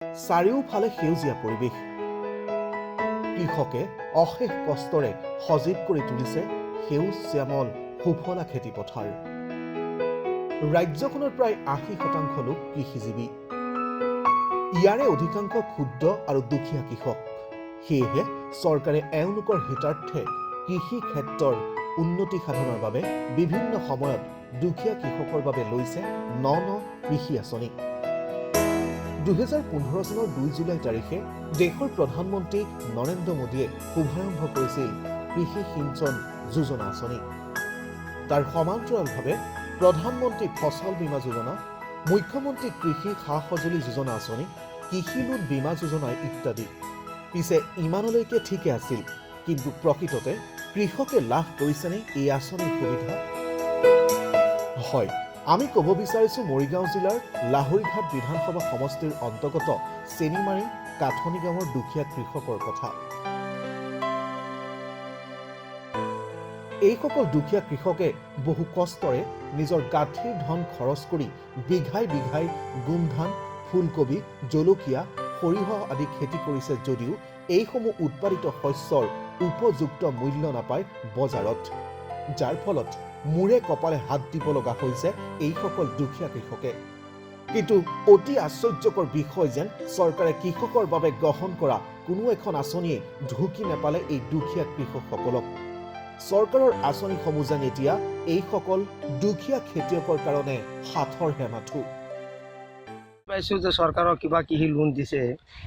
চাৰিওফালে সেউজীয়া পৰিৱেশ। কৃষকে অশেষ কষ্টৰে সজীৱ কৰি তুলিছে সেউজ শ্যামল সুফলা খেতি পথাৰ। ৰাজ্যখনৰ প্ৰায় ৮০% লোক কৃষিজীৱী। ইয়াৰে অধিকাংশ ক্ষুদ্ৰ আৰু দুখীয়া কৃষক। সেয়েহে চৰকাৰে এওঁলোকৰ হিতাৰ্থে কৃষি ক্ষেত্ৰৰ উন্নতি সাধনৰ বাবে বিভিন্ন সময়ত দুখীয়া কৃষকৰ বাবে লৈছে ন কৃষি আঁচনি। 2015 চনৰ 2 জুলাই তাৰিখে দেশৰ প্ৰধানমন্ত্ৰী নৰেন্দ্ৰ মোদীয়ে শুভাৰম্ভ কৰিছিল কৃষি সিঞ্চন যোজনা আঁচনি। তাৰ সমান্তৰালভাৱে প্ৰধানমন্ত্ৰী ফচল বীমা যোজনা, মুখ্যমন্ত্ৰী কৃষি সা সঁজুলি যোজনা আঁচনি, কৃষি লোন বীমা যোজনা ইত্যাদি। পিছে ইমানলৈকে ঠিকে আছিল, কিন্তু প্ৰকৃততে কৃষকে লাভ কৰিছেনে এই আঁচনিৰ সুবিধা? হয়, আমি ক'ব বিচাৰিছোঁ মৰিগাঁও জিলাৰ লাহৰীঘাট বিধানসভা সমষ্টিৰ অন্তৰ্গত চেনিমাৰী কাঠনি গাঁৱৰ দুখীয়া কৃষকৰ কথা। এইসকল দুখীয়া কৃষকে বহু কষ্টৰে নিজৰ গাঁঠিৰ ধন খৰচ কৰি বিঘাই বিঘাই গোমধান, ফুলকবি, জলকীয়া, সৰিয়হ আদি খেতি কৰিছে যদিও এইসমূহ উৎপাদিত শস্যৰ উপযুক্ত মূল্য নাপায় বজাৰত, যাৰ ফলত মূৰে কপালে হাত দিব লগা হৈছে এইসকল দুখীয়া কৃষকে। কিন্তু অতি আশ্চৰ্যকৰ বিষয় যেন চৰকাৰে কৃষকৰ বাবে গ্ৰহণ কৰা কোনো এখন আঁচনিয়ে ঢুকি নেপালে এই দুখীয়া কৃষকসকলক। চৰকাৰৰ আঁচনিসমূহ যেন এতিয়া এইসকল দুখীয়া খেতিয়কৰ কাৰণে সাঁথৰ হেমাথো। পাইছোঁ যে চৰকাৰৰ কিবা কৃষি লোন দিছে,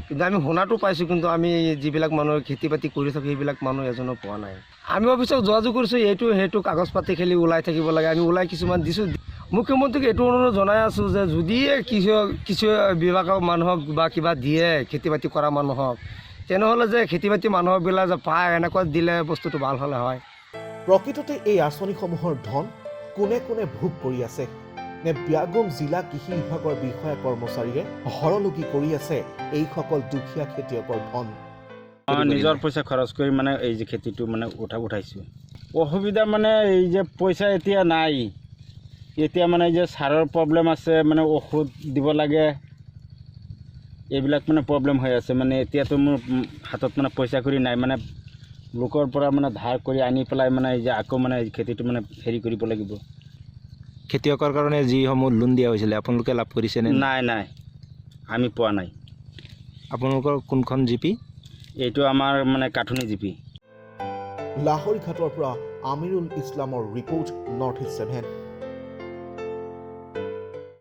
কিন্তু আমি শুনাটো পাইছোঁ, কিন্তু আমি যিবিলাক মানুহে খেতি বাতি কৰি থাকে সেইবিলাক মানুহ এজনো পোৱা নাই। আমি অফিচক যোগাযোগ কৰিছোঁ, সেইটো কাগজ পাতি খেলি ওলাই থাকিব লাগে। আমি ওলাই কিছুমান দিছোঁ। মুখ্যমন্ত্ৰীক এইটো অনুৰোধ জনাই আছোঁ যে যদিয়ে কিছু বিভাগৰ মানুহক বা কিবা দিয়ে খেতি বাতি কৰা মানুহক, তেনেহ'লে যে খেতি বাতি মানুহবিলাক যে পায়, এনেকুৱা দিলে বস্তুটো ভাল হ'লে হয়। প্ৰকৃততে এই আঁচনিসমূহৰ ধন কোনে কোনে ভোগ কৰি আছে? নে ব্যাগম জিলা কৃষি বিভাগৰ বিষয়া কৰ্মচাৰীয়ে হৰলুকি কৰি আছে এইসকল দুখীয়া খেতিয়কৰ ধন? নিজৰ পইচা খৰচ কৰি মানে এই যে খেতিটো মানে উঠাইছোঁ। অসুবিধা মানে এই যে পইচা এতিয়া নাই, এতিয়া মানে যে সাৰৰ প্ৰব্লেম আছে, মানে ঔষধ দিব লাগে, এইবিলাক মানে প্ৰব্লেম হৈ আছে। মানে এতিয়াতো মোৰ হাতত মানে পইচা কৰি নাই, মানে লোকৰ পৰা মানে ধাৰ কৰি আনি পেলাই মানে এই যে আকৌ মানে খেতিটো মানে হেৰি কৰিব লাগিব। খেতিয়কৰ কাৰণে যিসমূহ লোন দিয়া হৈছিলে আপোনালোকে লাভ কৰিছেনে? নাই, আমি পোৱা নাই। আপোনালোকৰ কোনখন জিপি? এইটো আমাৰ মানে কাঠনি জিপি। লাহৰীঘাটৰ পৰা আমিৰুল ইছলামৰ ৰিপৰ্ট, নৰ্থ ইষ্ট 7।